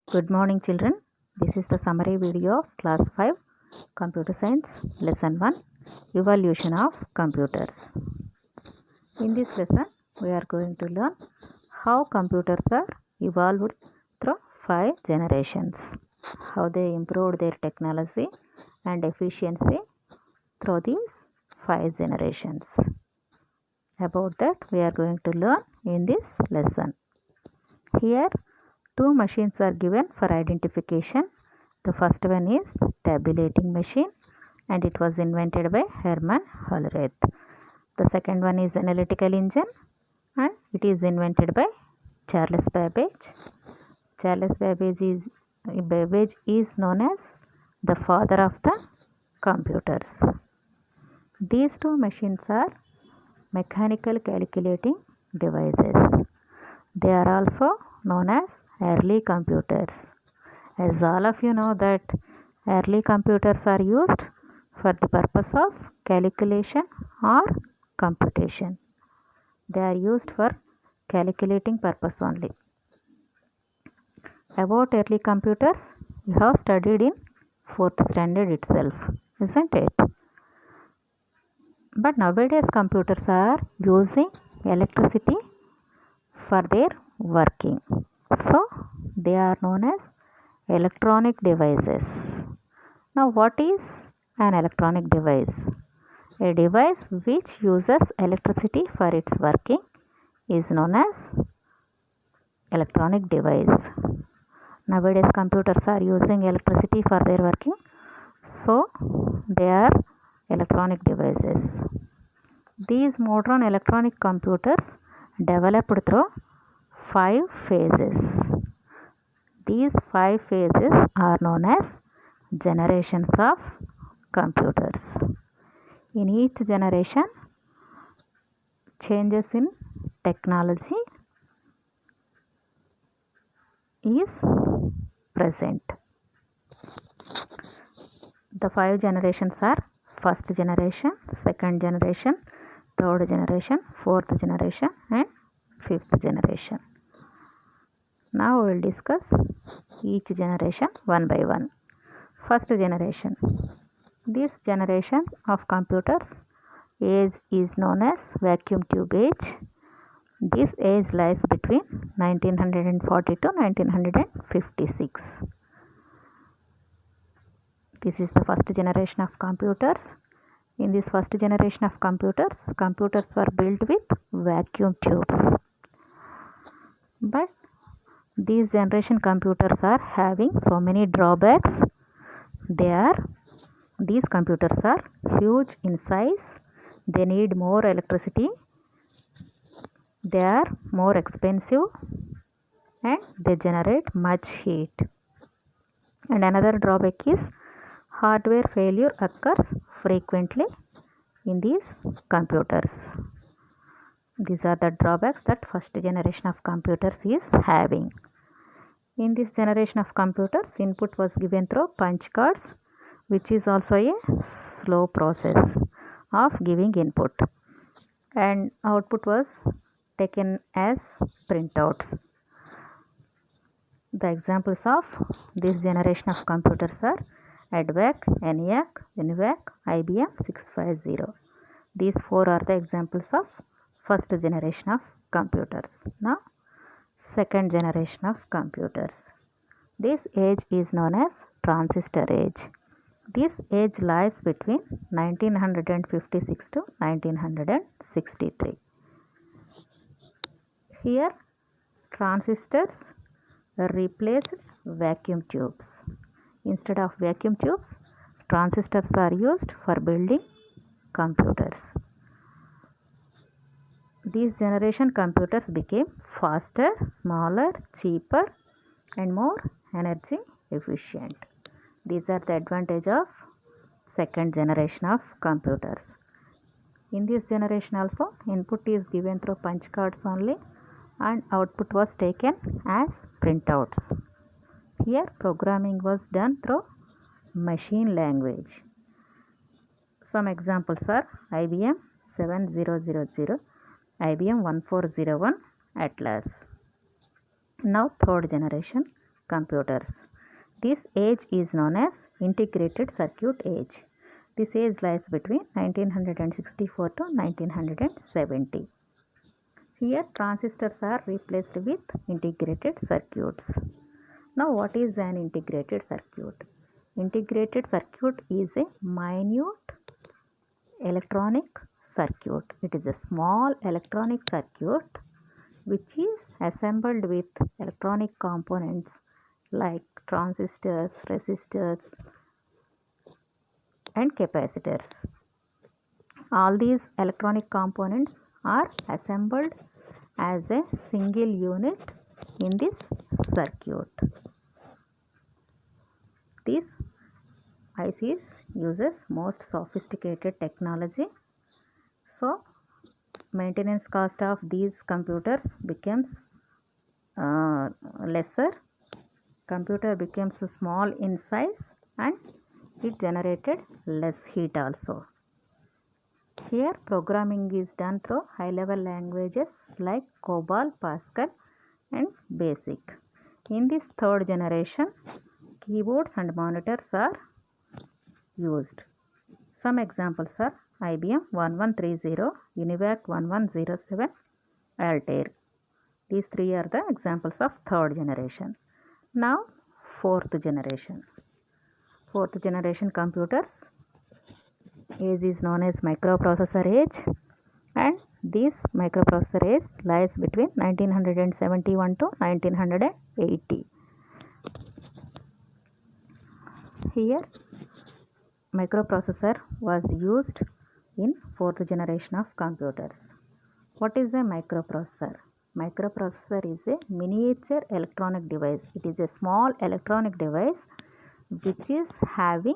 Good morning children. This is the summary video of class 5 computer science lesson 1 evolution of computers. In this lesson we are going to learn how computers are evolved through 5 generations, how they improved their technology and efficiency through these 5 generations. About that we are going to learn in this lesson. Here two machines are given for identification. The first one is tabulating machine and it was invented by Hermann Hollerith. The second one is analytical engine and it is invented by Charles Babbage. Charles Babbage is known as the father of the computers. These two machines are mechanical calculating devices. They are also known as early computers. As all of you know that early computers are used for the purpose of calculation or computation. They are used for calculating purpose only. About early computers, you have studied in 4th standard itself, isn't it? But nowadays computers are using electricity for their working. So they are known as electronic devices. Now what is an electronic device? A device which uses electricity for its working is known as electronic device. Nowadays computers are using electricity for their working, so they are electronic devices. These modern electronic computers developed through 5 phases. These 5 phases are known as generations of computers. In each generation, changes in technology is present. The 5 generations are first generation, second generation, third generation, fourth generation and fifth generation. Now we will discuss each generation one by one. First generation. This generation of computers age is known as vacuum tube age. This age lies between 1940 to 1956. This is the first generation of computers. In this first generation of computers, computers were built with vacuum tubes. But these generation computers are having so many drawbacks. These computers are huge in size. They need more electricity. They are more expensive and they generate much heat. And another drawback is hardware failure occurs frequently in these computers. These are the drawbacks that first generation of computers is having. In this generation of computers, input was given through punch cards, which is also a slow process of giving input, and output was taken as printouts. The examples of this generation of computers are EDVAC, ENIAC, UNIVAC, IBM 650. These 4 are the examples of first generation of computers. Now second generation of computers. This age is known as transistor age. This age lies between 1956 to 1963. Here transistors replaced vacuum tubes. Instead of vacuum tubes, transistors are used for building computers. These generation computers became faster, smaller, cheaper and more energy efficient. These are the advantage of second generation of computers. In this generation also, input is given through punch cards only and output was taken as printouts. Here programming was done through machine language. Some examples are IBM 7000, IBM 1401 Atlas. Now third generation. computers. This age is known as integrated circuit age. This age lies between 1964 to 1970. Here transistors are replaced with integrated circuits. Now what is an integrated circuit? Integrated circuit is a minute electronic circuit. It is a small electronic circuit which is assembled with electronic components like transistors, resistors and capacitors. All these electronic components are assembled as a single unit in this circuit. This ICs uses most sophisticated technology, so maintenance cost of these computers becomes lesser. Computer becomes small in size and it generated less heat also. Here programming is done through high level languages like COBOL, Pascal and BASIC. In this third generation, keyboards and monitors are used. Some examples are IBM 1130, UNIVAC 1107, Altair. These three are the examples of third generation. Now fourth generation. Fourth generation computers. Age is known as microprocessor age, and this microprocessor age lies between 1971 to 1980. Here microprocessor was used in fourth generation of computers. What is a microprocessor? Microprocessor is a miniature electronic device. It is a small electronic device which is having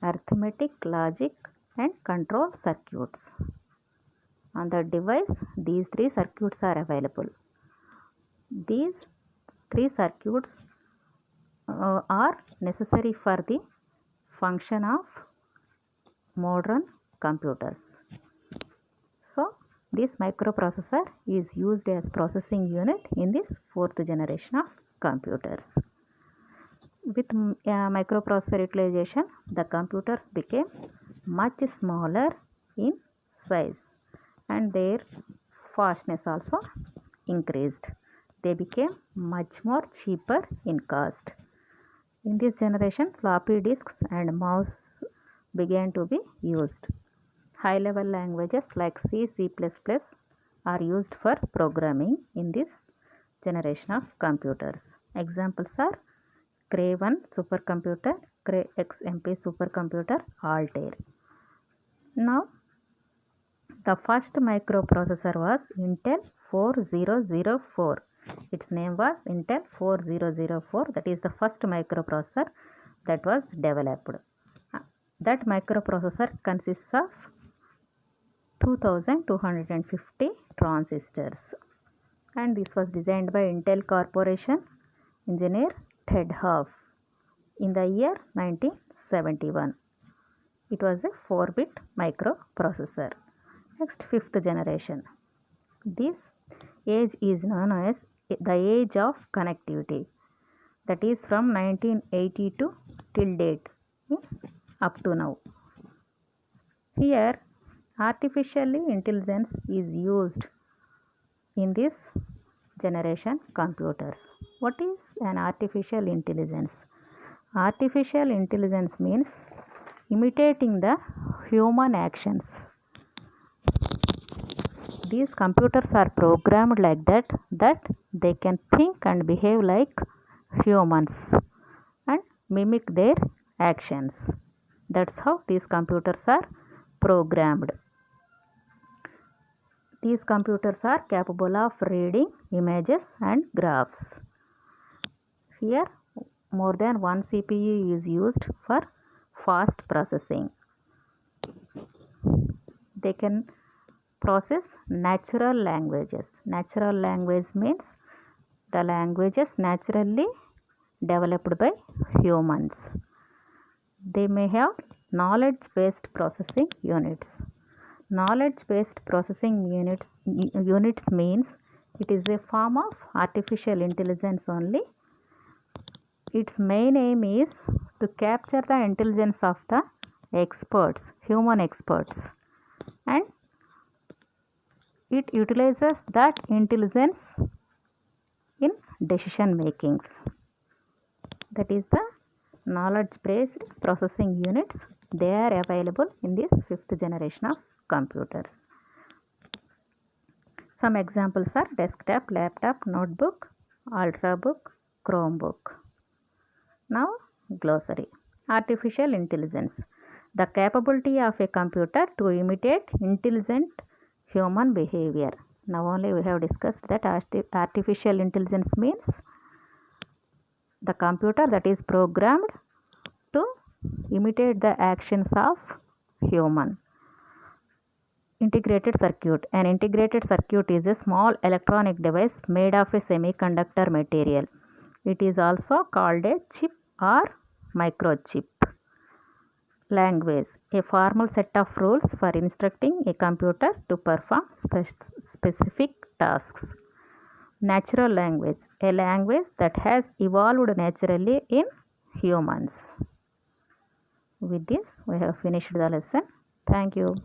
arithmetic, logic and control circuits. On the device, these three circuits are available. These three circuits are necessary for the function of modern computers. So, this microprocessor is used as processing unit in this fourth generation of computers. With microprocessor utilization, the computers became much smaller in size and their fastness also increased. They became much more cheaper in cost. In this generation, floppy disks and mouse began to be used. High-level languages like C, C++ are used for programming in this generation of computers. Examples are Cray 1 supercomputer, Cray XMP supercomputer, Altair. Now, the first microprocessor was Intel 4004. Its name was Intel 4004. That is the first microprocessor that was developed. That microprocessor consists of 2250 transistors. And this was designed by Intel Corporation engineer Ted Hoff in the year 1971. It was a 4-bit microprocessor. Next, fifth generation. This age is known as the age of connectivity. That is from 1982 till date, means up to now. Here, artificial intelligence is used in this generation computers. What is an artificial intelligence? Artificial intelligence means imitating the human actions. These computers are programmed like that they can think and behave like humans and mimic their actions. That's how these computers are programmed. These computers are capable of reading images and graphs. Here, more than one CPU is used for fast processing. They can process natural languages. Natural language means the languages naturally developed by humans. They may have knowledge-based processing units. Knowledge-based processing units means it is a form of artificial intelligence only its main aim is to capture the intelligence of the experts, human experts, and it utilizes that intelligence in decision makings. That is the knowledge based processing units. They are available in this 5th generation of computers. Some examples are desktop, laptop, notebook, ultrabook, Chromebook. Now glossary. Artificial intelligence. The capability of a computer to imitate intelligent human behavior. Now only we have discussed that artificial intelligence means the computer that is programmed to imitate the actions of human. Integrated circuit. An integrated circuit is a small electronic device made of a semiconductor material. It is also called a chip or microchip. Language. A formal set of rules for instructing a computer to perform specific tasks. Natural language. A language that has evolved naturally in humans. With this, we have finished the lesson. Thank you.